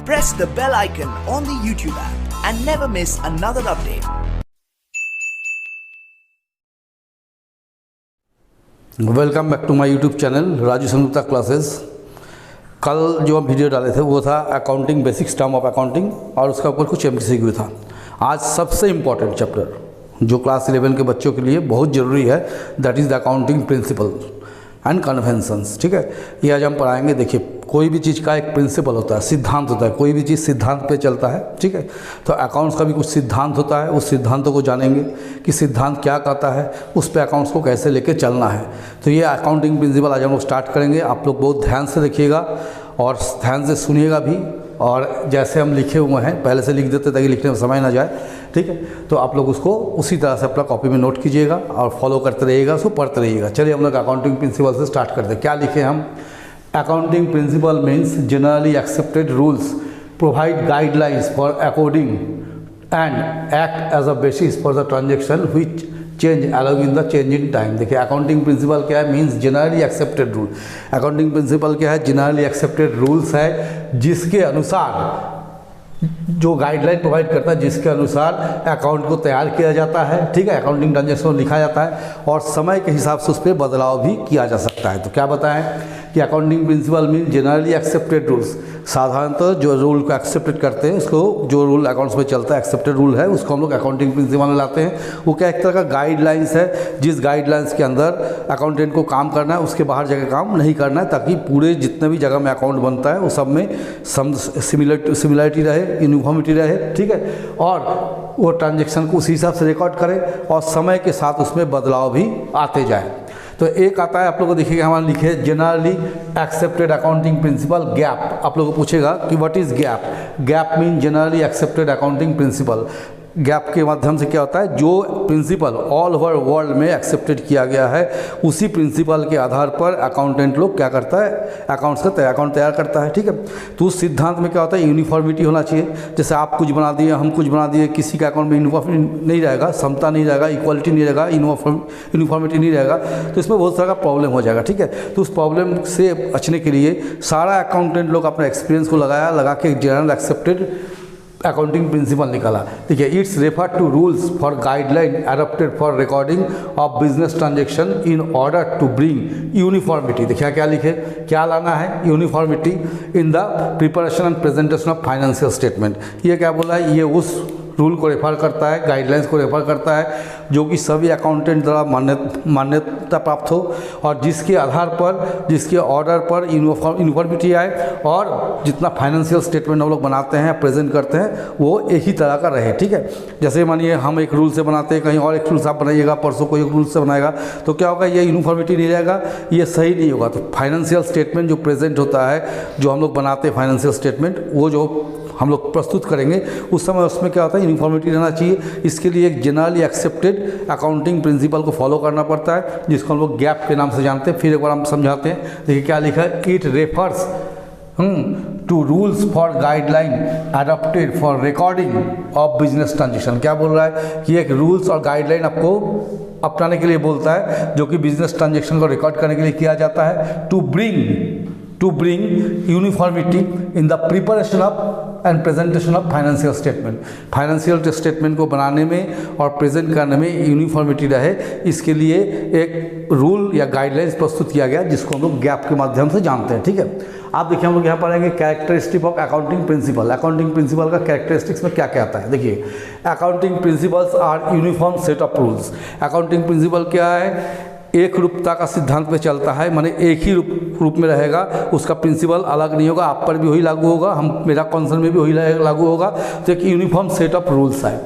Press the bell icon on the YouTube app and never miss another update. Welcome back to my YouTube channel Raju Sengupta classes. कल जो हम video डाले थे वो था accounting basics term of accounting और उसका ऊपर कुछ एमसीक्यू था। आज सबसे इम्पॉर्टेंट चैप्टर जो क्लास 11 के बच्चों के लिए बहुत ज़रूरी है, that is the accounting principle and conventions. ठीक है, ये आज हम पढ़ाएंगे। देखिए, कोई भी चीज़ का एक प्रिंसिपल होता है, सिद्धांत होता है। कोई भी चीज़ सिद्धांत पे चलता है। ठीक है, तो अकाउंट्स का भी कुछ सिद्धांत होता है। उस सिद्धांतों को जानेंगे कि सिद्धांत क्या कहता है, उस पे अकाउंट्स को कैसे लेके चलना है। तो ये अकाउंटिंग प्रिंसिपल आज हम लोग स्टार्ट करेंगे। आप लोग बहुत ध्यान से देखिएगा और ध्यान से सुनिएगा भी, और जैसे हम लिखे हुए हैं पहले से लिख देते ताकि लिखने में समय ना जाए। ठीक है, तो आप लोग उसको उसी तरह से अपना कॉपी में नोट कीजिएगा और फॉलो करते रहिएगा, उसको पढ़ते रहिएगा। चलिए हम लोग अकाउंटिंग प्रिंसिपल से स्टार्ट करते हैं। क्या लिखे हम? Accounting principle means generally accepted rules provide guidelines for according and act as a basis for the transaction which change along in the change in time. देखिए, अकाउंटिंग प्रिंसिपल क्या है? Means generally accepted rule. Accounting principle क्या है? Generally accepted rules है जिसके अनुसार, जो guideline provide करता है, जिसके अनुसार अकाउंट को तैयार किया जाता है। ठीक है, अकाउंटिंग ट्रांजेक्शन लिखा जाता है और समय के हिसाब से उस पर बदलाव भी किया जा सकता है। तो क्या बताएं कि accounting principle mean generally accepted rules. साधारणतः जो रूल को एक्सेप्टेड करते हैं, उसको जो रूल अकाउंट्स में चलता है एक्सेप्टेड रूल है, उसको हम लोग अकाउंटिंग प्रिंसिपल में लाते हैं। वो क्या एक तरह का गाइडलाइंस है, जिस गाइडलाइंस के अंदर अकाउंटेंट को काम करना है, उसके बाहर जगह काम नहीं करना है, ताकि पूरे जितने भी जगह में अकाउंट बनता है वो सब में सिमिलरिटी रहे, यूनिफॉर्मिटी रहे। ठीक है, और वो ट्रांजेक्शन को उसी हिसाब से रिकॉर्ड करे और समय के साथ उसमें बदलाव भी आते जाए। तो एक आता है, आप लोगों को देखिएगा हमारे लिखे generally accepted accounting principal gap. आप लोगों को पूछेगा कि what is gap? Gap mean generally accepted accounting principal. Gap के माध्यम से क्या होता है? जो प्रिंसिपल ऑल ओवर वर्ल्ड में एक्सेप्टेड किया गया है, उसी प्रिंसिपल के आधार पर अकाउंटेंट लोग क्या करता है? अकाउंट्स का अकाउंट तैयार करता है। ठीक है, तो उस सिद्धांत में क्या होता है? यूनिफॉर्मिटी होना चाहिए। जैसे आप कुछ बना दिए, हम कुछ बना दिए, किसी के अकाउंट में यूनिफॉर्मिटी नहीं रहेगा, समता नहीं रहेगा, इक्वालिटी नहीं रहेगा, यूनिफॉर्मिटी नहीं रहेगा, तो इसमें बहुत सारा प्रॉब्लम हो जाएगा। ठीक है, तो उस प्रॉब्लम से बचने के लिए सारा अकाउंटेंट लोग अपना एक्सपीरियंस को लगा के जनरल एक्सेप्टेड अकाउंटिंग प्रिंसिपल निकाला। ठीक है, it's refer to rules for guideline adopted for recording of business transaction in order to bring uniformity. देखिए क्या लिखे, क्या लाना है? Uniformity in the preparation and presentation of financial statement. ये क्या बोला है? ये उस रूल को रेफर करता है, गाइडलाइंस को रेफर करता है, जो कि सभी अकाउंटेंट द्वारा मान्यता प्राप्त हो और जिसके आधार पर, जिसके ऑर्डर पर यूनिफॉर्मिटी आए और जितना फाइनेंशियल स्टेटमेंट हम लोग बनाते हैं, प्रेजेंट करते हैं, वो एक ही तरह का रहे। ठीक है, जैसे मानिए हम एक रूल से बनाते हैं, कहीं और एक रूल से आप बनाइएगा, परसों कोई एक रूल से बनाएगा, तो क्या होगा? ये यूनिफॉर्मिटी नहीं रहेगा, ये सही नहीं होगा। तो फाइनेंशियल स्टेटमेंट जो प्रेजेंट होता है, जो हम लोग बनाते हैं फाइनेंशियल स्टेटमेंट, वो जो हम लोग प्रस्तुत करेंगे उस समय उसमें क्या होता है? यूनिफॉर्मिटी रहना चाहिए। इसके लिए एक जनरली एक्सेप्टेड अकाउंटिंग प्रिंसिपल को फॉलो करना पड़ता है, जिसको हम लोग गैप के नाम से जानते हैं। फिर एक बार हम समझाते हैं। देखिए क्या लिखा है? It refers to rules for guideline adopted for recording of business transaction. क्या बोल रहा है? कि एक रूल्स और गाइडलाइन आपको अपनाने के लिए बोलता है, जो कि बिजनेस ट्रांजेक्शन को रिकॉर्ड करने के लिए किया जाता है। To bring uniformity in the preparation of and presentation of financial statement. Financial statement को बनाने में और प्रेजेंट करने में यूनिफॉर्मिटी रहे, इसके लिए एक रूल या गाइडलाइंस प्रस्तुत किया गया, जिसको हम लोग गैप के माध्यम से जानते हैं। ठीक है, आप देखिए हम लोग यहाँ पढ़ेंगे characteristic of accounting principle. Accounting principle का कैरेक्टरिस्टिक्स में क्या क्या आता है? देखिए, accounting principles are uniform set of rules. Accounting principle क्या है? एक रूपता का सिद्धांत पे चलता है, माने एक ही रूप में रहेगा, उसका प्रिंसिपल अलग नहीं होगा। आप पर भी वही लागू होगा, मेरा कॉन्सर्न में भी वही लागू होगा। तो एक यूनिफॉर्म सेट ऑफ रूल्स है।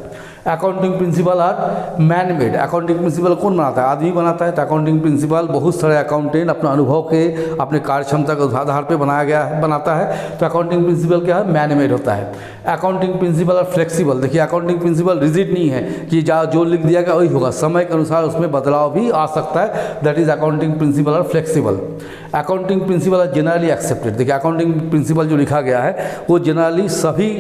Accounting principle are man made. Accounting principle कौन बनाता है? आदमी बनाता है। तो अकाउंटिंग प्रिंसिपल बहुत सारे अकाउंटेंट अपने अनुभव के, अपने कार्य क्षमता के आधार पर बनाता है। तो अकाउंटिंग प्रिंसिपल क्या है? मैन मेड होता है। Accounting principle are flexible. देखिए, अकाउंटिंग प्रिंसिपल रिजिड नहीं है कि जो लिख दिया गया वही होगा, समय के अनुसार उसमें बदलाव भी आ सकता है। That is accounting principle are flexible. Accounting principle are generally accepted. देखिए, अकाउंटिंग प्रिंसिपल जो लिखा गया है वो जनरली सभी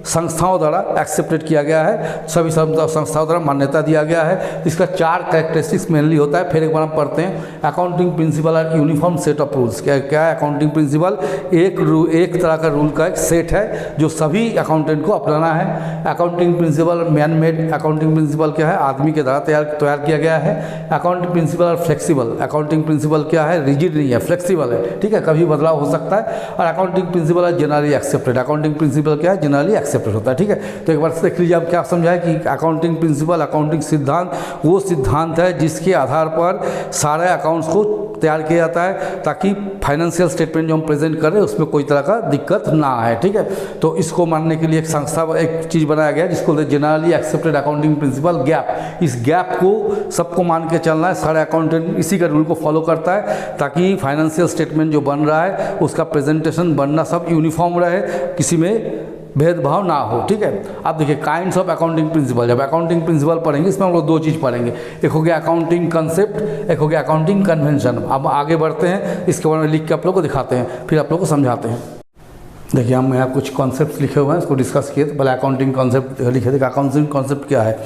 संस्थाओं द्वारा एक्सेप्टेड किया गया है, सभी संस्थाओं द्वारा मान्यता दिया गया है। इसका 4 कैरेक्टरिस्टिक्स मेनली होता है। फिर एक बार हम पढ़ते हैं, accounting principle are uniform set of rules. क्या है अकाउंटिंग प्रिंसिपल? एक तरह का रूल का एक सेट है जो सभी अकाउंटेंट को अपनाना है। Accounting principle man made. Accounting principle क्या है? आदमी के द्वारा तैयार किया गया है। Accounting principle are flexible. Accounting principle क्या है? रिजिड नहीं है, फ्लेक्सिबल है, ठीक है, कभी बदलाव हो सकता है। और accounting principle are generally accepted. Accounting principle क्या है? जनरली एक्सेप्टेड होता है, ठीक है। तो एक बार देख लीजिए आप क्या समझा है कि अकाउंटिंग प्रिंसिपल, अकाउंटिंग सिद्धांत वो सिद्धांत है जिसके आधार पर सारे अकाउंट्स को तैयार किया जाता है ताकि फाइनेंशियल स्टेटमेंट जो हम प्रेजेंट कर रहे हैं उसमें कोई तरह का दिक्कत ना आए, ठीक है। तो इसको मानने के लिए एक संस्था, एक चीज़ बनाया गया जिसको generally accepted accounting principal gap. इस गैप को सबको मान के चलना है, सारे अकाउंटेंट इसी का रूल को फॉलो करता है ताकि फाइनेंशियल स्टेटमेंट जो बन रहा है उसका प्रेजेंटेशन बनना सब यूनिफॉर्म रहे, किसी में भेदभाव ना हो, ठीक है। अब देखिए काइंड्स ऑफ अकाउंटिंग प्रिंसिपल। जब अकाउंटिंग प्रिंसिपल पढ़ेंगे इसमें हम लोग 2 चीज़ पढ़ेंगे, एक हो गया अकाउंटिंग कंसेप्ट, एक हो गया अकाउंटिंग कन्वेंशन। अब आगे बढ़ते हैं, इसके बारे में लिख के आप लोग को दिखाते हैं, फिर आप लोग को समझाते हैं। देखिए हम यहाँ कुछ कॉन्सेप्ट लिखे हुए हैं, इसको डिस्कस किए। तो पहले अकाउंटिंग कॉन्सेप्ट लिखे थे। अकाउंटिंग कॉन्सेप्ट क्या है?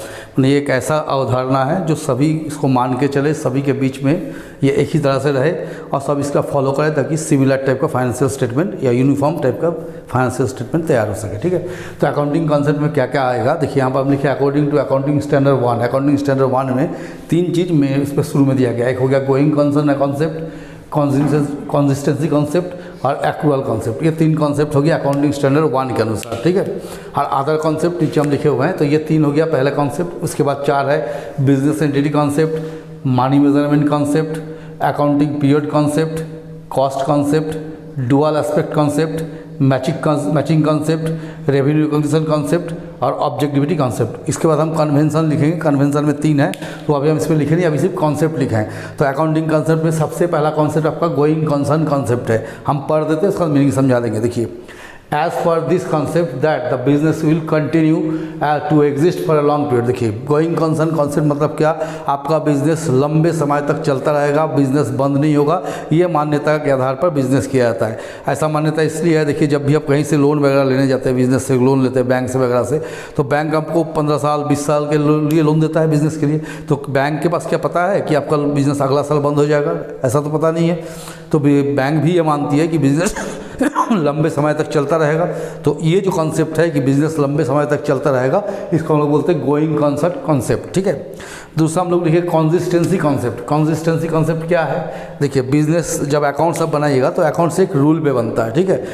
ये एक ऐसा अवधारणा है जो सभी इसको मान के चले, सभी के बीच में ये एक ही तरह से रहे और सब इसका फॉलो करें ताकि सिमिलर टाइप का फाइनेंशियल स्टेटमेंट या यूनिफॉर्म टाइप का फाइनेंशियल स्टेटमेंट तैयार हो सके, ठीक है। तो अकाउंटिंग कॉन्सेप्ट में क्या क्या आएगा? देखिए यहाँ पर हम लिखे according to accounting standard 1। Accounting standard 1 में 3 चीज़ में इस पर शुरू में दिया गया। एक हो गया going concern concept, consistency concept और एक्रूअल कॉन्सेप्ट। ये 3 कॉन्सेप्ट हो गया अकाउंटिंग स्टैंडर्ड 1 के अनुसार, ठीक है। और अदर कॉन्सेप्ट नीचे हम लिखे हुए हैं। तो ये 3 हो गया पहला कॉन्सेप्ट। उसके बाद 4 है business entity concept, money measurement concept, accounting period concept, cost concept, dual aspect concept, matching concept, revenue recognition concept और ऑब्जेक्टिविटी कॉन्सेप्ट। इसके बाद हम कन्वेंशन लिखेंगे। कन्वेंशन में 3 है, तो अभी हम इसमें लिखे नहीं, अभी सिर्फ कॉन्सेप्ट लिखे हैं। तो अकाउंटिंग कॉन्सेप्ट में सबसे पहला कॉन्सेप्ट आपका गोइंग कंसर्न कॉन्सेप्ट है। हम पढ़ देते हैं, उसका मीनिंग समझा देंगे। देखिए, as per this concept that the business will continue to exist for a long period. देखिए गोइंग कंसर्न कॉन्सेप्ट मतलब क्या? आपका बिजनेस लंबे समय तक चलता रहेगा, बिजनेस बंद नहीं होगा, ये मान्यता के आधार पर बिजनेस किया जाता है। ऐसा मान्यता इसलिए है, देखिए जब भी आप कहीं से लोन वगैरह लेने जाते हैं, बिजनेस से लोन लेते हैं बैंक से वगैरह से, तो बैंक आपको 15 साल 20 साल के लिए लोन देता है बिजनेस के लिए। तो बैंक के पास क्या पता है कि आपका बिजनेस अगला साल बंद हो जाएगा? ऐसा तो पता नहीं है। तो बैंक भी ये मानती है कि बिजनेस लंबे समय तक चलता रहेगा। तो ये जो कॉन्सेप्ट है कि बिजनेस लंबे समय तक चलता रहेगा, इसको हम लोग बोलते हैं गोइंग कंसर्न कॉन्सेप्ट, ठीक है। दूसरा हम लोग लिखे कंसिस्टेंसी कॉन्सेप्ट। कंसिस्टेंसी कॉन्सेप्ट क्या है? देखिए बिजनेस जब अकाउंट सब बनाइएगा तो अकाउंट से एक रूल पे बनता है, ठीक है।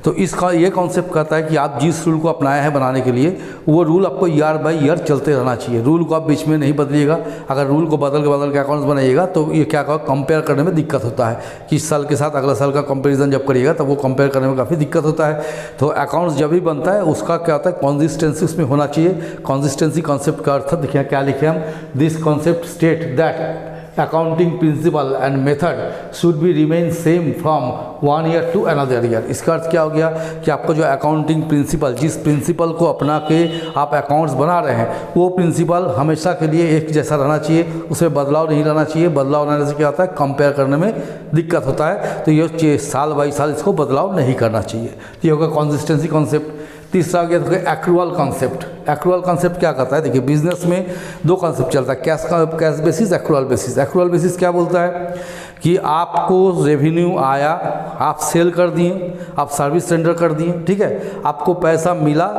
तो इसका ये कॉन्सेप्ट कहता है कि आप जिस रूल को अपनाए हैं बनाने के लिए, वो रूल आपको ईयर बाय ईयर चलते रहना चाहिए। रूल को आप बीच में नहीं बदलिएगा। अगर रूल को बदल के अकाउंट्स बनाइएगा तो ये क्या कहो, कंपेयर करने में दिक्कत होता है कि इस साल के साथ अगला साल का कंपैरिजन जब करिएगा तब वो कंपेयर करने में काफ़ी दिक्कत होता है। तो अकाउंट्स जब भी बनता है उसका क्या होता है, कंसिस्टेंसी उसमें होना चाहिए। कंसिस्टेंसी कॉन्सेप्ट का अर्थ देखिए क्या लिखे हम, this concept state that accounting principle and method should be remain same from 1 year to another year. इसका अर्थ क्या हो गया कि आपका जो अकाउंटिंग प्रिंसिपल, जिस प्रिंसिपल को अपना के आप अकाउंट्स बना रहे हैं, वो प्रिंसिपल हमेशा के लिए एक जैसा रहना चाहिए, उसमें बदलाव नहीं रहना चाहिए। बदलाव रहने से क्या होता है, कंपेयर करने में दिक्कत होता है। तो ये साल बाई साल इसको बदलाव नहीं करना चाहिए। तो ये होगा कंसिस्टेंसी कॉन्सेप्ट। तीसरा हो गया एक्रूअल कॉन्सेप्ट। एक्रूअल कॉन्सेप्ट क्या करता है? देखिए बिजनेस में 2 कॉन्सेप्ट चलता है, cash basis, accrual basis. Accrual basis क्या बोलता है कि आपको रेवेन्यू आया, आप सेल कर दिए, आप सर्विस रेंडर कर दिए, ठीक है, आपको पैसा मिला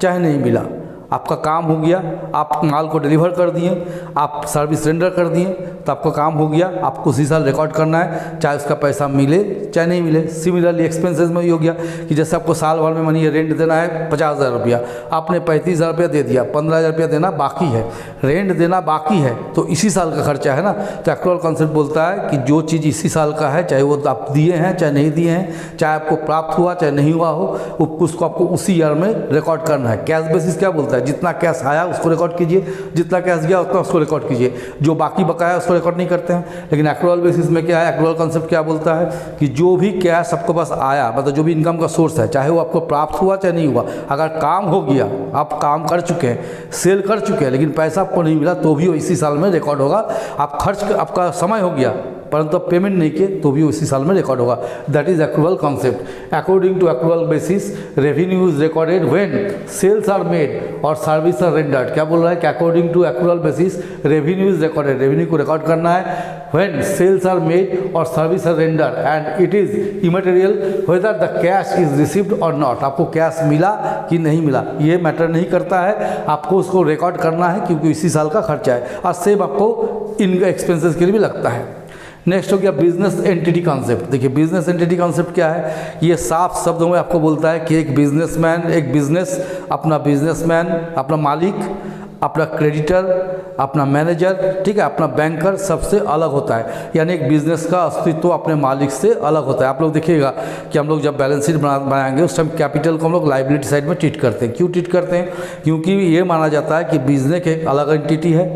चाहे नहीं मिला, आपका काम हो गया, आप माल को डिलीवर कर दिए, आप सर्विस रेंडर कर दिए, तो आपका काम हो गया। आपको उसी साल रिकॉर्ड करना है, चाहे उसका पैसा मिले चाहे नहीं मिले। सिमिलरली एक्सपेंसेस में ये हो गया कि जैसे आपको साल भर में मानिए रेंट देना है 50,000 रुपया, आपने 35,000 रुपया दे दिया, 15,000 रुपया देना बाकी है, रेंट देना बाकी है, तो इसी साल का खर्चा है ना। तो एक्रूअल कॉन्सेप्ट बोलता है कि जो चीज़ इसी साल का है, चाहे वो आप दिए हैं चाहे नहीं दिए हैं, चाहे आपको प्राप्त हुआ चाहे नहीं हुआ हो, उसको आपको उसी ईयर में रिकॉर्ड करना है। कैश बेसिस क्या बोलता है? जितना कैश आया उसको रिकॉर्ड कीजिए, जितना कैश गया उतना उसको रिकॉर्ड कीजिए, जो बाकी बकाया उसको रिकॉर्ड नहीं करते हैं। लेकिन एक्रूअल बेसिस में क्या है, एक्रूअल कॉन्सेप्ट क्या बोलता है कि जो भी कैश आपके पास आया, मतलब जो भी इनकम का सोर्स है, चाहे वो आपको प्राप्त हुआ चाहे नहीं हुआ, अगर काम हो गया, आप काम कर चुके हैं, सेल कर चुके हैं, लेकिन पैसा आपको नहीं मिला, तो भी वो इसी साल में रिकॉर्ड होगा। आप खर्च, आपका समय हो गया, परंतु आप पेमेंट नहीं किए तो भी उसी साल में रिकॉर्ड होगा। That is accrual concept. According to accrual basis revenue is recorded when sales are made और सर्विस आर रेंडर्ड। क्या बोल रहा है कि according to accrual basis revenue is recorded, revenue को रिकॉर्ड करना है व्हेन सेल्स आर मेड और service are rendered and it is immaterial whether the cash is received और नॉट। आपको कैश मिला कि नहीं मिला ये मैटर नहीं करता है, आपको उसको रिकॉर्ड करना है क्योंकि इसी साल का खर्चा है और सेम आपको इन एक्सपेंसेस के लिए भी लगता है। नेक्स्ट हो गया बिजनेस एंटिटी कॉन्सेप्ट। देखिए बिजनेस एंटिटी कॉन्सेप्ट क्या है, ये साफ शब्दों में आपको बोलता है कि एक बिजनेसमैन, एक बिजनेस, अपना बिजनेसमैन, अपना मालिक, अपना क्रेडिटर, अपना मैनेजर, ठीक है, अपना बैंकर सबसे अलग होता है। यानी एक बिजनेस का अस्तित्व अपने मालिक से अलग होता है। आप लोग देखिएगा कि हम लोग जब बैलेंस शीट बनाएंगे उस टाइम कैपिटल को हम लोग लाइबिलिटी साइड में ट्रीट करते हैं। क्यों ट्रीट करते हैं? क्योंकि ये माना जाता है कि बिजनेस एक अलग एंटिटी है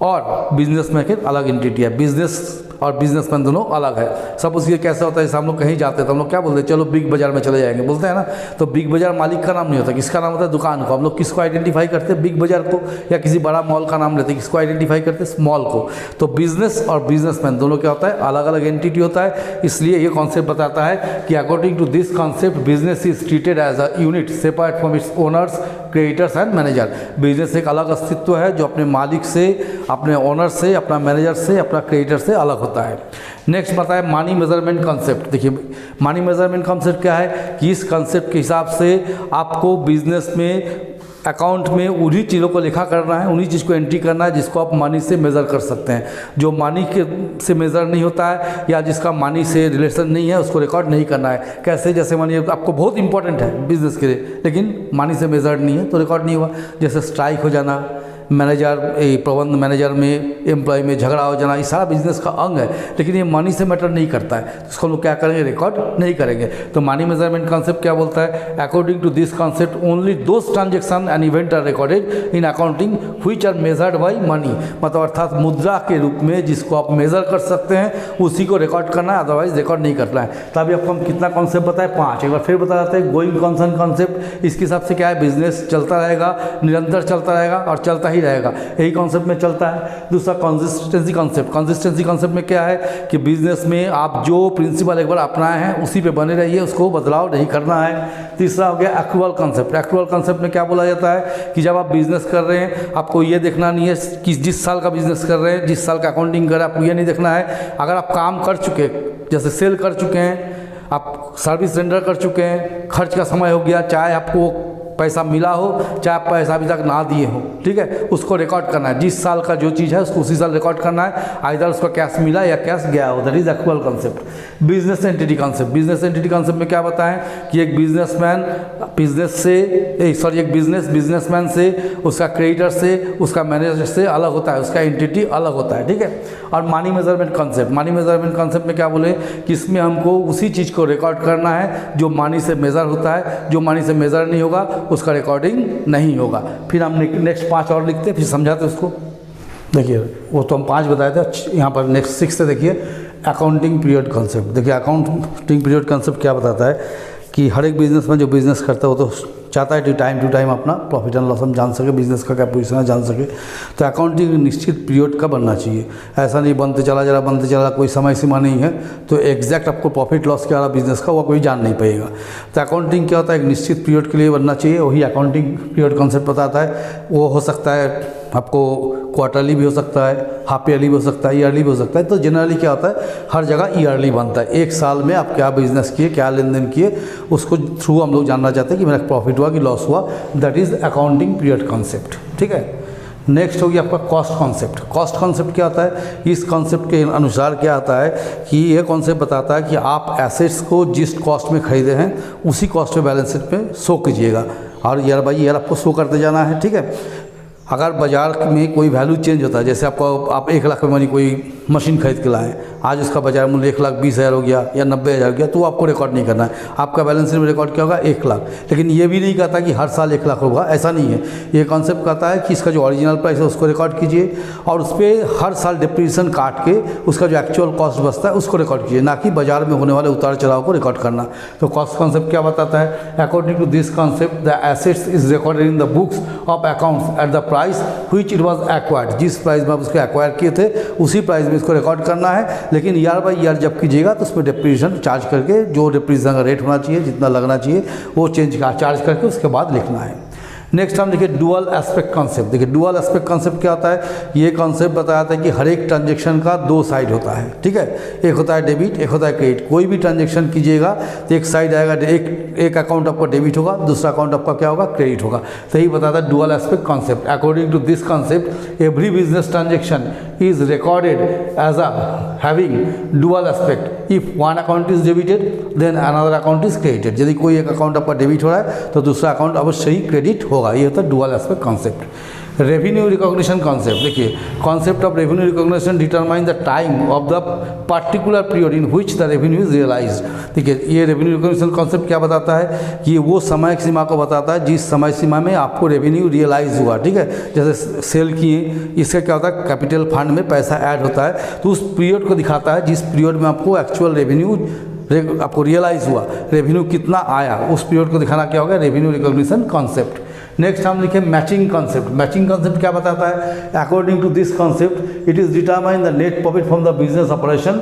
और बिजनेसमैन एक अलग एंटिटी है। बिजनेस और बिजनेसमैन दोनों अलग है। सब उसके कैसे होता है, जैसे हम लोग कहीं जाते हैं तो हम लोग क्या बोलते हैं, चलो बिग बाजार में चले जाएंगे, बोलते हैं ना। तो बिग बाजार मालिक का नाम नहीं होता, किसका नाम होता है? दुकान को। हम लोग किसको आइडेंटिफाई करते हैं? बिग बाजार को। या किसी बड़ा मॉल का नाम लेते हैं, किसको आइडेंटिफाई करते हैं? मॉल को। तो बिजनेस और बिजनेसमैन दोनों क्या होता है? अलग अलग एंटिटी होता है। इसलिए ये कॉन्सेप्ट बताता है कि according to this concept business is treated as a unit separate from its owners, creditors and manager. Business एक अलग अस्तित्व है जो अपने मालिक से, अपने ओनर से, अपना मैनेजर से, अपना क्रेडिटर से अलग होता है। नेक्स्ट बताया मनी मेजरमेंट कॉन्सेप्ट। देखिए मनी मेजरमेंट कॉन्सेप्ट क्या है कि इस कॉन्सेप्ट के हिसाब से आपको बिजनेस में अकाउंट में उन्हीं चीज़ों को लिखा करना है, उन्हीं चीज़ को एंट्री करना है जिसको आप मनी से मेज़र कर सकते हैं। जो मनी के से मेज़र नहीं होता है या जिसका मनी से रिलेशन नहीं है उसको रिकॉर्ड नहीं करना है। कैसे? जैसे मनी आपको बहुत इंपॉर्टेंट है बिजनेस के लिए लेकिन मनी से मेजर्ड नहीं है तो रिकॉर्ड नहीं हुआ। जैसे स्ट्राइक हो जाना, मैनेजर प्रबंध मैनेजर में एम्प्लॉय में झगड़ा हो जाना, ये सारा बिजनेस का अंग है लेकिन ये मनी से मैटर नहीं करता है, तो इसको हम लोग क्या करेंगे? रिकॉर्ड नहीं करेंगे। तो मनी मेजरमेंट कॉन्सेप्ट क्या बोलता है? According to this concept only those transaction and event are recorded in accounting which are measured by money. मतलब अर्थात मुद्रा के रूप में जिसको आप मेजर कर सकते हैं उसी को रिकॉर्ड करना है, अदरवाइज रिकॉर्ड नहीं करना है। तो अभी आपको हम कितना कॉन्सेप्ट बताए? 5। एक बार फिर बता देते हैं। गोइंग कॉन्सर्न कॉन्सेप्ट, इसके हिसाब से क्या है? बिजनेस चलता रहेगा, निरंतर चलता रहेगा और चलता ही रहेगा, यही कॉन्सेप्ट में चलता है। दूसरा कंसिस्टेंसी कॉन्सेप्ट। कंसिस्टेंसी कॉन्सेप्ट में क्या है कि बिजनेस में आप जो प्रिंसिपल एक बार अपनाए हैं उसी पे बने रहिए, उसको बदलाव नहीं करना है। तीसरा हो गया एक्रूअल कॉन्सेप्ट। एक्रूअल कॉन्सेप्ट में क्या बोला जाता है कि जब आप बिजनेस कर रहे हैं आपको ये देखना नहीं है कि जिस साल का बिजनेस कर रहे हैं, जिस साल का अकाउंटिंग कर रहे हैं, आपको ये नहीं देखना है। अगर आप काम कर चुके, जैसे सेल कर चुके हैं, आप सर्विस रेंडर कर चुके हैं, खर्च का समय हो गया, चाहे आपको पैसा मिला हो चाहे आप पैसा अभी तक ना दिए हो, ठीक है, उसको रिकॉर्ड करना है। जिस साल का जो चीज़ है उसको उसी साल रिकॉर्ड करना है, आइदर उसका कैश मिला या कैश गया हो। That is accrual concept. Business entity concept. Business entity concept में क्या बताएं कि एक बिजनेसमैन बिजनेस से एक बिजनेसमैन से, उसका क्रेडिटर से, उसका मैनेजर से अलग होता है, उसका एंटिटी अलग होता है, ठीक है। और money measurement concept. Money measurement concept में क्या बोले कि इसमें हमको उसी चीज़ को रिकॉर्ड करना है जो मनी से मेज़र होता है, जो मनी से मेज़र नहीं होगा उसका रिकॉर्डिंग नहीं होगा। फिर हम नेक्स्ट 5 और लिखते हैं, फिर समझाते उसको। देखिए वो तो हम 5 बताए थे, यहाँ पर नेक्स्ट 6 से देखिए अकाउंटिंग पीरियड कॉन्सेप्ट। देखिए अकाउंटिंग पीरियड कॉन्सेप्ट क्या बताता है कि हर एक बिजनेसमैन जो बिज़नेस करता है वो तो चाहता है कि टाइम टू टाइम अपना प्रॉफिट एंड लॉस हम जान सके, बिजनेस का क्या पोजीशन है जान सके। तो अकाउंटिंग निश्चित पीरियड का बनना चाहिए, ऐसा नहीं बनते चला कोई समय सीमा नहीं है तो एग्जैक्ट आपको प्रॉफिट लॉस क्या रहा बिजनेस का वो कोई जान नहीं पाएगा। तो अकाउंटिंग क्या होता है? एक निश्चित पीरियड के लिए बनना चाहिए, वही अकाउंटिंग पीरियड कॉन्सेप्ट बताता है। वो हो सकता है आपको क्वार्टरली भी हो सकता है, हाफ ईयरली भी हो सकता है, ईयरली भी हो सकता है। तो जनरली क्या होता है हर जगह ईयरली बनता है। एक साल में आप क्या बिजनेस किए, क्या लेन देन किए, उसको थ्रू हम लोग जानना चाहते हैं कि मेरा प्रॉफिट हुआ कि लॉस हुआ। That is accounting period concept, ठीक है। नेक्स्ट हो गया आपका कॉस्ट कॉन्सेप्ट। कॉस्ट कॉन्सेप्ट क्या होता है? इस कॉन्सेप्ट के अनुसार क्या आता है कि ये कॉन्सेप्ट बताता है कि आप एसेट्स को जिस कॉस्ट में खरीदे हैं उसी कॉस्ट पे बैलेंस शीट पे शो कीजिएगा और ईयर बाई ईयर आपको शो करते जाना है, ठीक है। अगर बाज़ार में कोई वैल्यू चेंज होता है, जैसे आप 1 लाख में कोई मशीन खरीद के लाएँ, आज उसका बाजार मूल्य 1,20,000 हो गया या 90,000 हो गया, तो आपको रिकॉर्ड नहीं करना है। आपका बैलेंस शीट में रिकॉर्ड क्या होगा? 1 लाख। लेकिन ये भी नहीं कहता कि हर साल 1 लाख होगा, ऐसा नहीं है। ये कॉन्सेप्ट कहता है कि इसका जो ओरिजिनल प्राइस है उसको रिकॉर्ड कीजिए और उस पर हर साल डिप्रीशिएशन काट के उसका जो एक्चुअल कॉस्ट बचता है उसको रिकॉर्ड कीजिए, ना कि बाजार में होने वाले उतार चढ़ाव को रिकॉर्ड करना। तो कॉस्ट कॉन्सेप्ट क्या बताता है? According to this concept the assets is recorded in the books of accounts at the price which it was acquired, जिस प्राइस में आप उसको एक्वायर किए थे उसी प्राइस में इसको रिकॉर्ड करना है। लेकिन ईयर बाई ईयर जब कीजिएगा तो उसमें डिप्रीशिएशन चार्ज करके जो डिप्रीशिएशन का रेट होना चाहिए, जितना लगना चाहिए वो चार्ज करके उसके बाद लिखना है। नेक्स्ट हम देखिए डुअल एस्पेक्ट कॉन्सेप्ट। देखिए डुअल एस्पेक्ट कॉन्सेप्ट क्या होता है, ये कॉन्सेप्ट बताया था कि हर एक ट्रांजेक्शन का दो साइड होता है, ठीक है। एक होता है डेबिट, एक होता है क्रेडिट। कोई भी ट्रांजेक्शन कीजिएगा तो एक साइड आएगा, एक अकाउंट आपका डेबिट होगा, दूसरा अकाउंट आपका क्या होगा, क्रेडिट होगा। तो यही बताता है dual aspect concept. According to this concept every business transaction is recorded as a having dual aspect. If one account is debited then another account is credited. यदि कोई एक अकाउंट आपका डेबिट हो रहा है तो दूसरा अकाउंट अवश्य ही क्रेडिट होगा। ये होता है dual aspect concept. Revenue recognition concept. देखिए concept of revenue recognition determine the time of the particular period in which the revenue is realised. देखिए ये रेवेन्यू रिकॉग्निशन कॉन्सेप्ट क्या बताता है कि वो समय सीमा को बताता है जिस समय सीमा में आपको रेवेन्यू रियलाइज हुआ, ठीक है। जैसे सेल किए, इससे क्या होता है कैपिटल फंड में पैसा ऐड होता है तो उस पीरियड को दिखाता है जिस पीरियड में आपको एक्चुअल रेवेन्यू आपको रियलाइज हुआ, रेवेन्यू कितना आया, उस पीरियड को दिखाना क्या होगा, रेवेन्यू रिकॉग्निशन कॉन्सेप्ट। नेक्स्ट हम लिखे मैचिंग कॉन्सेप्ट। मैचिंग कॉन्सेप्ट क्या बताता है, according to this concept it is determine the net profit from the business operation,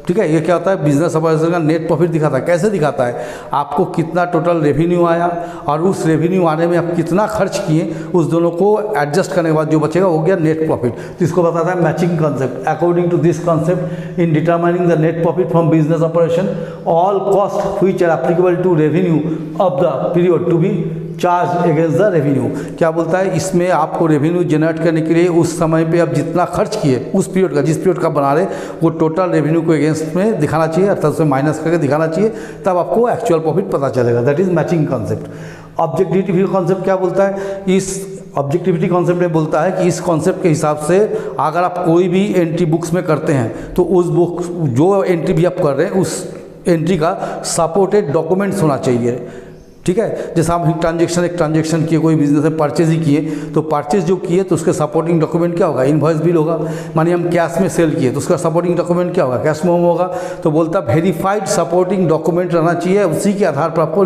ठीक है। ये क्या होता है, बिजनेस ऑपरेशन का नेट प्रॉफिट दिखाता है। कैसे दिखाता है, आपको कितना टोटल रेवेन्यू आया और उस रेवेन्यू आने में आप कितना खर्च किए, उस दोनों को एडजस्ट करने के बाद जो बचेगा वो गया नेट प्रॉफिट। तो इसको बताता है matching concept. According to this concept in determining the net profit from business operation all cost which are applicable to revenue of the period to be charge against the revenue. क्या बोलता है, इसमें आपको revenue generate करने के लिए उस समय पे आप जितना खर्च किए उस पीरियड का, जिस पीरियड का बना रहे वो टोटल रेवेन्यू को अगेंस्ट में दिखाना चाहिए, अर्थात उसमें माइनस करके दिखाना चाहिए, तब आपको एक्चुअल प्रॉफिट पता चलेगा। That is matching concept. Objectivity concept क्या बोलता है, इस ऑब्जेक्टिविटी कॉन्सेप्ट में बोलता है कि इस कॉन्सेप्ट के हिसाब से अगर आप कोई भी एंट्री बुक्स में करते हैं तो उस बुक जो एंट्री भी आप कर रहे हैं उस एंट्री का सपोर्टेड डॉक्यूमेंट्स होना चाहिए, ठीक है। जैसे हम एक ट्रांजेक्शन किए, कोई बिजनेस में परचेज ही किए तो परचेज जो किए तो उसके सपोर्टिंग डॉक्यूमेंट क्या होगा, इनवॉइस बिल होगा। मानिए हम कैश में सेल किए तो उसका सपोर्टिंग डॉक्यूमेंट क्या होगा, कैश मोमो होगा। तो बोलता है वेरीफाइड सपोर्टिंग डॉक्यूमेंट रहना चाहिए, उसी के आधार पर आपको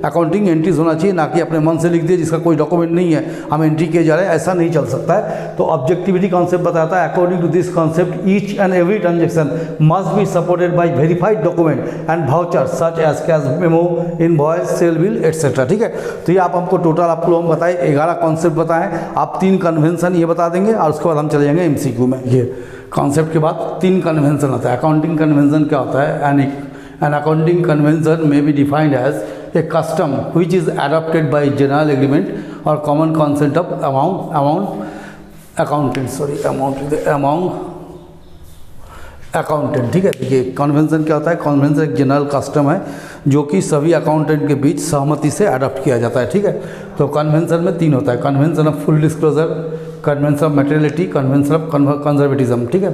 अकाउंटिंग एंट्रीज होना चाहिए, ना कि अपने मन से लिख दिए जिसका कोई डॉक्यूमेंट नहीं है हम एंट्री किए जा रहे हैं, ऐसा नहीं चल सकता है। तो ऑब्जेक्टिविटी कॉन्सेप्ट बताता है according to this concept each and every transaction must be supported by verified document and voucher such as cash memo, invoice, sale bill etcetera, ठीक है। तो ये आप हमको टोटल आपको हम बताए 11 कॉन्सेप्ट बताएं, आप 3 कन्वेंशन ये बता देंगे और उसके बाद हम चले जाएंगे एमसीक्यू में। ये कॉन्सेप्ट के बाद 3 कन्वेंशन होता है। अकाउंटिंग कन्वेंशन क्या होता है, an accounting convention may be defined as a custom which is adopted by general agreement और कॉमन कंसेंट ऑफ अकाउंटेंट, ठीक है। देखिए कन्वेंशन क्या होता है, कन्वेंशन एक जनरल कस्टम है जो कि सभी अकाउंटेंट के बीच सहमति से अडॉप्ट किया जाता है, ठीक है। तो कन्वेंशन में 3 होता है, convention of full disclosure, convention of materiality, convention of conservatism, ठीक है।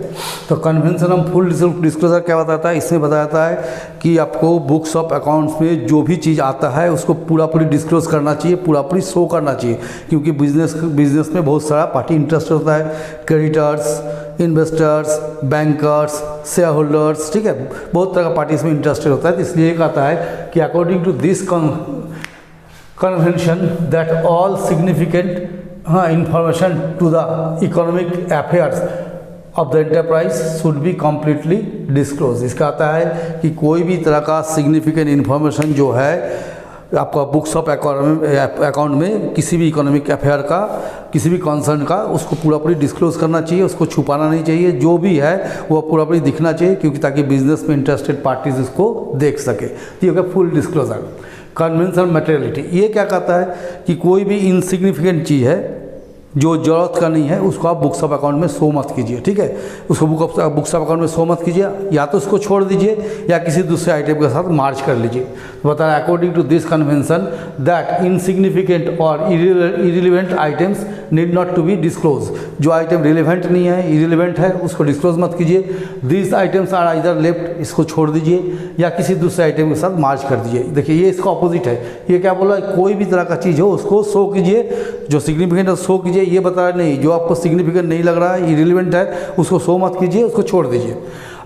तो कन्वेंशन ऑफ फुल डिस्क्लोजर क्या बताता है, इसमें बताता है कि आपको बुक्स ऑफ अकाउंट्स में जो भी चीज़ आता है उसको पूरी डिस्क्लोज करना चाहिए, पूरी शो करना चाहिए, क्योंकि बिजनेस में बहुत सारा पार्टी इंटरेस्ट होता है, creditors, investors, bankers, share holders, ठीक है, बहुत तरह का पार्टी इसमें इंटरेस्टेड होता है। तो इसलिए कहता है कि according to this convention that all significant information to the economic affairs of the enterprise should be completely disclosed। इसका आता है कि कोई भी तरह का significant information जो है आपका बुक्स ऑफ अकाउंट में किसी भी इकोनॉमिक अफेयर का, किसी भी कंसर्न का, उसको पूरी डिस्क्लोज करना चाहिए, उसको छुपाना नहीं चाहिए, जो भी है वो पूरी दिखना चाहिए, क्योंकि ताकि बिजनेस में इंटरेस्टेड पार्टीज इसको देख सके। ये हो गया फुल डिस्क्लोजर। कन्वेंशन मटेरियलिटी, ये क्या कहता है कि कोई भी इनसिग्निफिकेंट चीज़ है जो ज़रूरत का नहीं है उसको आप बुक्स ऑफ अकाउंट में शो मत कीजिए, ठीक है। उसको बुक्स ऑफ अकाउंट में शो मत कीजिए, या तो उसको छोड़ दीजिए या किसी दूसरे आइटम के साथ मार्च कर लीजिए। तो बता रहा है according to this convention that insignificant और irrelevant items need not to be disclose. जो आइटम रिलेवेंट नहीं है, इरिलेवेंट है, उसको डिस्क्लोज मत कीजिए। This items are either left, इसको छोड़ दीजिए या किसी दूसरे आइटम के साथ मार्च कर दीजिए। देखिए ये इसका ऑपोजिट है, ये क्या बोला, कोई भी तरह का चीज़ हो उसको शो कीजिए, जो सिग्निफिकेंट है शो कीजिए। ये बता रहे नहीं, जो आपको सिग्निफिकेंट नहीं लग रहा है, इरिलेवेंट है, उसको शो मत कीजिए, उसको छोड़ दीजिए।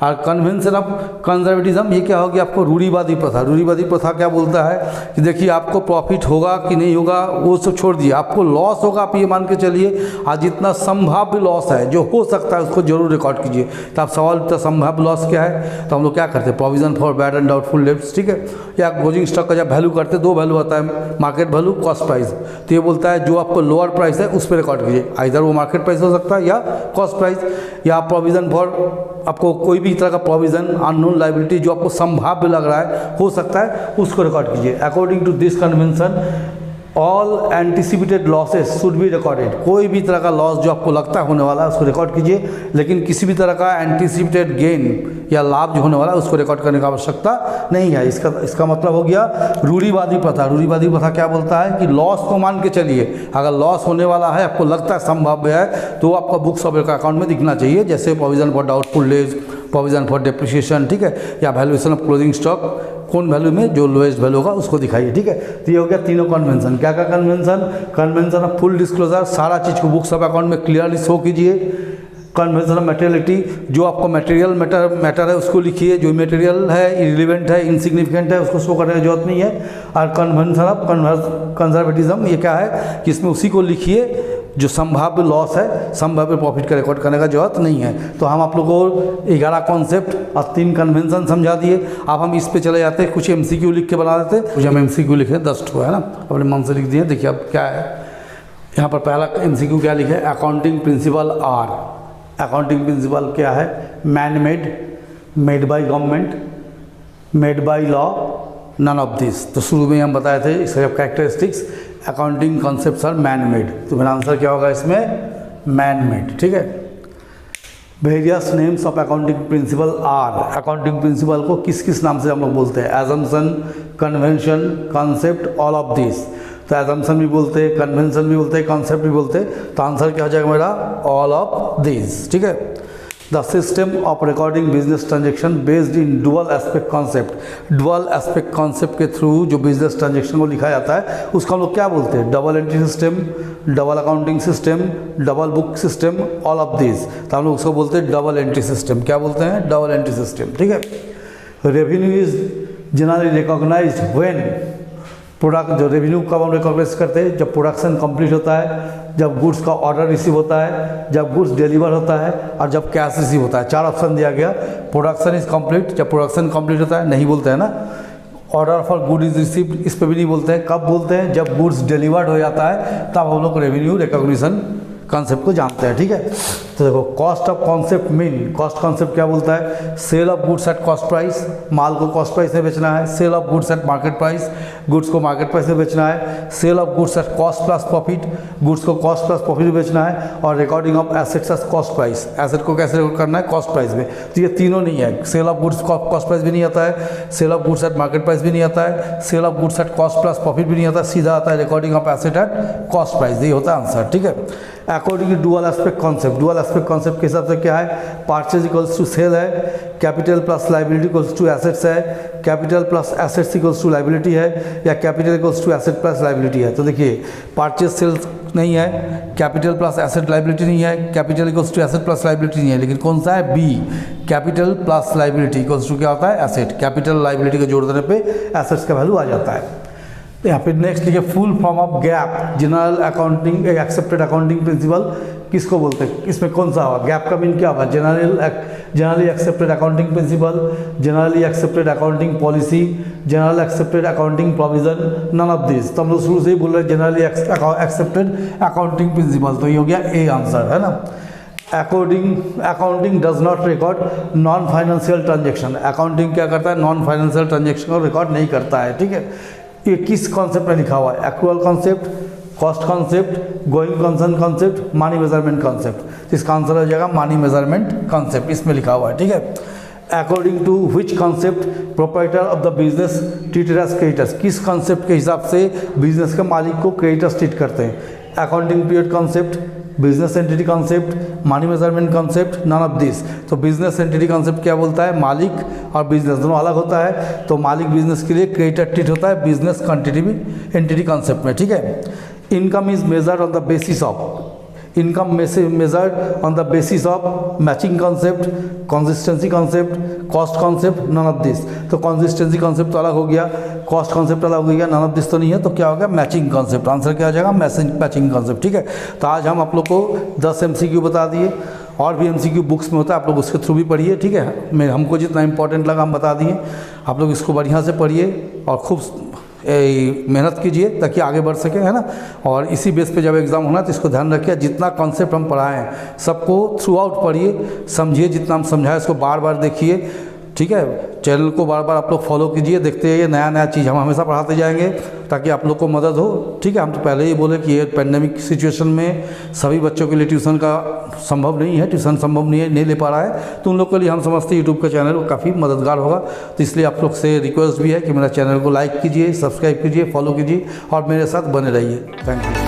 और कन्वेंशन ऑफ कंजर्वेटिज्म, ये क्या हो गया आपको रूढ़िवादी प्रथा। रूढ़िवादी प्रथा क्या बोलता है कि देखिए आपको प्रॉफिट होगा कि नहीं होगा वो सब छोड़ दिए, आपको लॉस होगा आप ये मान के चलिए, आज जितना संभाव्य लॉस है जो हो सकता है उसको जरूर रिकॉर्ड कीजिए। तो आप सवाल उठता संभाव्य लॉस क्या है, तो हम लोग क्या करते हैं provision for bad and doubtful debts, ठीक है। या क्लोजिंग स्टॉक का जब वैल्यू करते हैं दो वैल्यू आता है, मार्केट वैल्यू, कॉस्ट प्राइस। तो ये बोलता है जो आपको लोअर प्राइस है उस पर रिकॉर्ड कीजिए, इधर वो मार्केट प्राइस हो सकता है या कॉस्ट प्राइस, या प्रोविजन फॉर आपको कोई भी तरह का प्रोविजन अननोन लायबिलिटी जो आपको संभाव्य लग रहा है हो सकता है उसको रिकॉर्ड कीजिए। According to this convention all anticipated losses should be recorded, कोई भी तरह का लॉस जो आपको लगता है होने वाला है उसको रिकॉर्ड कीजिए, लेकिन किसी भी तरह का एंटिसिपेटेड गेन या लाभ जो होने वाला है उसको रिकॉर्ड करने की आवश्यकता नहीं है। इसका मतलब हो गया रूढ़िवादी प्रथा। रूढ़िवादी प्रथा क्या बोलता है कि लॉस को मान के चलिए, अगर लॉस होने वाला है आपको लगता है संभाव्य है तो आपका बुक्स ऑफ अकाउंट में दिखना चाहिए, जैसे provision for doubtful days, provision for depreciation, ठीक है, या वैल्यूएशन ऑफ क्लोजिंग स्टॉक, कौन वैल्यू में जो लोएस्ट वैल्यू होगा उसको दिखाइए, ठीक है। तो ये हो गया तीनों कन्वेंशन। क्या क्या convention, convention of full disclosure, सारा चीज़ को बुक्स ऑफ अकाउंट में क्लियरली शो कीजिए। कन्वेंशन ऑफ मटेरियलिटी, जो आपको मटेरियल मैटर है उसको लिखिए, जो मटेरियल है इरिलेवेंट है इनसिग्निफिकेंट है उसको शो करने की जरूरत नहीं है। और कन्वेंशन ऑफ कंजर्वेटिज्म, ये क्या है कि इसमें उसी को लिखिए जो संभाव्य लॉस है, संभाव्य प्रॉफिट का रिकॉर्ड करने का जरूरत नहीं है। तो हम आप लोगों को 11 कॉन्सेप्ट और 3 कन्वेंशन समझा दिए। अब हम इस पे चले जाते हैं, कुछ MCQ लिख के बना देते हैं। कुछ हम MCQ लिखे 10 ठो है ना, अपने मन से लिख दिए। देखिए अब क्या है यहाँ पर, पहला MCQ क्या लिखे, accounting principle are. Accounting principle क्या है, man made, made by government, made by law, none of this. तो शुरू में हम बताए थे इसका characteristics, accounting concepts are man made. तो मेरा आंसर क्या होगा इसमें, मैन मेड, ठीक है। Various names of accounting principle are, accounting principle को किस किस नाम से हम लोग बोलते हैं, assumption, convention, concept, all of this. तो एजम्पशन भी बोलते हैं, कन्वेंशन भी बोलते हैं, कॉन्सेप्ट भी बोलते हैं। तो आंसर क्या हो जाएगा मेरा, ऑल ऑफ दिस, ठीक है। The system of recording business transaction based in dual aspect concept, dual aspect concept के थ्रू जो बिजनेस ट्रांजेक्शन को लिखा जाता है उसको हम लोग क्या बोलते हैं, double entry system, double accounting system, double book system, all of this. तो हम लोग उसको बोलते हैं डबल एंट्री सिस्टम। क्या बोलते हैं, डबल एंट्री सिस्टम, ठीक है। Revenue is generally recognized when product, जो रेवेन्यू कब हम रिकॉग्नाइज करते हैं, जब प्रोडक्शन कंप्लीट होता है, जब गुड्स का ऑर्डर रिसीव होता है, जब गुड्स डिलीवर होता है और जब कैश रिसीव होता है। 4 ऑप्शन दिया गया। प्रोडक्शन इज कंप्लीट, जब प्रोडक्शन कंप्लीट होता है, नहीं बोलते हैं ना। Order for good is received, इस पर भी नहीं बोलते हैं। कब बोलते हैं, जब गुड्स डिलीवर्ड हो जाता है तब हम लोग रेवेन्यू रिकॉग्निशन कॉन्सेप्ट को जानते हैं, ठीक है। तो देखो cost of concept mean, cost concept क्या बोलता है, sale of goods at cost price, माल को कॉस्ट प्राइस में बेचना है। Sale of goods at market price, goods को मार्केट प्राइस में बेचना है। Sale of goods at cost plus profit, goods को कॉस्ट प्लस प्रॉफिट में बेचना है। और recording of assets at cost price, asset को कैसे रिकॉर्ड करना है, कॉस्ट प्राइस में। तो ये तीनों नहीं है। Sale of goods cost price भी नहीं आता है, sale of goods at market price भी नहीं आता है, sale of goods at cost plus profit भी नहीं आता, सीधा आता है recording of asset at cost price. ये होता है आंसर, ठीक है। According to dual aspect concept, dual aspect concept के हिसाब से क्या है, परचेज इक्वल्स टू सेल है, capital plus liability equals to assets है, capital plus assets equals to liability है, या capital equals to asset plus liability है। तो देखिए परचेज सेल नहीं है, कैपिटल प्लस एसेट लाइबिलिटी नहीं है, capital equals to asset plus liability नहीं है, लेकिन कौन सा है, B, capital plus liability equals to क्या होता है, एसेट। कैपिटल लाइबिलिटी को जोड़ देने पे एसेट्स का वैल्यू आ जाता है। तो यहाँ पे नेक्स्ट लिखिए full form of gap, general accounting accepted accounting principal किसको बोलते हैं, इसमें कौन सा होगा, गैप का मीन क्या होगा, generally accepted accounting principle, generally accepted accounting policy, general accepted accounting provision, none of this. तो हम लोग शुरू से ही बोल रहे हैं जनरली एक्सेप्टेड अकाउंटिंग प्रिंसिपल। तो ये हो गया ए आंसर, है ना। Accounting does not record non financial transaction, accounting क्या करता है, नॉन फाइनेंशियल ट्रांजेक्शन को रिकॉर्ड नहीं करता है, ठीक है। ये किस कॉन्सेप्ट में लिखा हुआ है, accrual concept, cost concept, going concern concept, money measurement concept. इसका आंसर हो जाएगा मनी मेजरमेंट कॉन्सेप्ट, इसमें लिखा हुआ है, ठीक है। According to which concept proprietor of the business treated as creditors, किस कॉन्सेप्ट के हिसाब से बिजनेस के मालिक को क्रेडिटर्स ट्रीट करते हैं, accounting period concept, business entity concept, money measurement concept, none of this. तो बिजनेस एंटिटी कॉन्सेप्ट क्या बोलता है, मालिक और बिजनेस दोनों अलग होता है, तो मालिक बिजनेस के लिए क्रेडिटर ट्रीट होता है बिजनेस एंटिटी कॉन्सेप्ट में, ठीक है। Income is measured on the basis of, income measured on the basis of matching concept, consistency concept, cost concept, none of this. तो कंसिस्टेंसी कॉन्सेप्ट तो अलग हो गया, कॉस्ट कॉन्सेप्ट अलग हो गया, नन ऑफ दिस तो नहीं है, तो क्या हो गया मैचिंग कॉन्सेप्ट। आंसर क्या आ जाएगा मैचिंग कॉन्सेप्ट। ठीक है, तो आज हम आप लोग को 10 MCQ बता दिए, और भी MCQ बुक्स में होता है, आप लोग उसके थ्रू भी पढ़िए। ठीक है, मैं हमको जितना इंपॉर्टेंट लगा हम बता दिए, आप लोग इसको बढ़िया से पढ़िए और खूब मेहनत कीजिए ताकि आगे बढ़ सके, है ना। और इसी बेस पे जब एग्ज़ाम होना तो इसको ध्यान रखिए, जितना कॉन्सेप्ट हम पढ़ाए हैं सबको थ्रू आउट पढ़िए, समझिए, जितना हम समझाए उसको बार बार देखिए। ठीक है, चैनल को बार बार आप लोग फॉलो कीजिए, देखते रहिए, नया नया चीज़ हम हमेशा पढ़ाते जाएंगे ताकि आप लोग को मदद हो। ठीक है, हम तो पहले ही बोले कि ये पेंडेमिक सिचुएशन में सभी बच्चों के लिए ट्यूशन का संभव नहीं है, ट्यूशन संभव नहीं ले पा रहा है, तो उन लोग के लिए हम समझते यूट्यूब का चैनल काफ़ी मददगार होगा। तो इसलिए आप लोग से रिक्वेस्ट भी है कि मेरा चैनल को लाइक कीजिए, सब्सक्राइब कीजिए, फॉलो कीजिए और मेरे साथ बने रहिए। Thank you.